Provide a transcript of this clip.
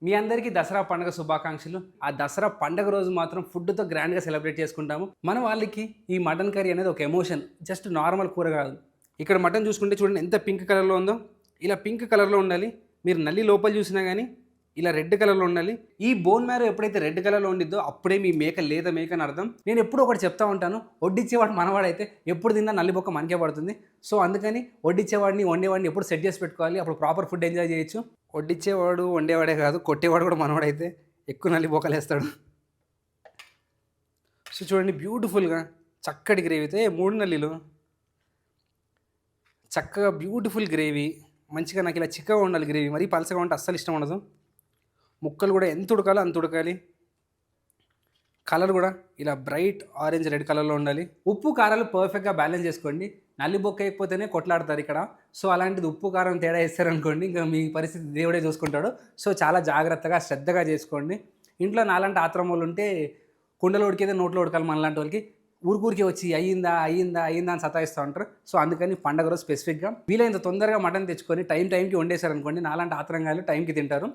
మీ అందరికీ దసరా పండుగ శుభాకాంక్షలు. ఆ దసరా పండగ రోజు మాత్రం ఫుడ్‌తో గ్రాండ్‌గా సెలబ్రేట్ చేసుకుంటాము. మన వాళ్ళకి ఈ మటన్ కర్రీ అనేది ఒక ఎమోషన్. జస్ట్ నార్మల్ కూర కాదు. ఇక్కడ మటన్ చూసుకుంటే చూడండి ఎంత పింక్ కలర్‌లో ఉందో. ఇలా పింక్ కలర్‌లో ఉండాలి. మీరు నల్లి లోపల చూసినా గానీ ఇలా రెడ్ కలర్‌లో ఉండాలి. ఈ బోన్ మ్యారో ఎప్పుడైతే రెడ్ కలర్‌లో ఉండిద్దో అప్పుడే మీ మేక లేత మేక అని అర్థం. నేను ఎప్పుడూ ఒకటి చెప్తా ఉంటాను. వడ్డిచ్చేవాడు మనవాడైతే ఎప్పుడు తిన్నా నల్లి బొక్క మనకే పడుతుంది. సో అందుకని వడ్డిచ్చేవాడిని, వండేవాడిని ఎప్పుడు సెట్ చేసి పెట్టుకోవాలి. అప్పుడు ప్రాపర్ ఫుడ్ ఎంజాయ్ చేయొచ్చు. వడ్డిచ్చేవాడు, వండేవాడే కాదు కొట్టేవాడు కూడా మనవాడైతే ఎక్కువ నల్లి బొక్కలేస్తాడు. సో చూడండి బ్యూటిఫుల్‌గా చక్కటి గ్రేవీతో 3 నల్లీలు చక్కగా బ్యూటిఫుల్ గ్రేవీ. మంచిగా నాకు ఇలా చిక్కగా ఉండాలి గ్రేవీ. మరీ పలచగా ఉంటే అస్సలు ఇష్టం ఉండదు. ముక్కలు కూడా ఎంత ఉడకాలో అంత ఉడకాలి. కలర్ కూడా ఇలా బ్రైట్ ఆరెంజ్ రెడ్ కలర్లో ఉండాలి. ఉప్పు కారాలు పర్ఫెక్ట్గా బ్యాలెన్స్ చేసుకోండి. నల్లి బొక్క అయిపోతేనే కొట్లాడతారు ఇక్కడ. సో అలాంటిది ఉప్పు కారం తేడా వేస్తారనుకోండి ఇంకా మీ పరిస్థితి దేవుడే చూసుకుంటాడు. సో చాలా జాగ్రత్తగా శ్రద్ధగా చేసుకోండి. ఇంట్లో నాలాంటి ఆత్రం వాళ్ళు ఉంటే కుండలో ఉడికేదే నోట్లో ఉడకాలి మనలాంటి వాళ్ళకి. ఊరికూరికే వచ్చి అయ్యిందా అయ్యిందా అయ్యిందా అని సతాయిస్తూ ఉంటారు. సో అందుకని పండగ రోజు స్పెసిఫిక్గా వీలైనంత తొందరగా మటన్ తెచ్చుకొని టైంకి వండేశారనుకోండి నాలాంటి ఆత్రంగాలు టైంకి తింటారు.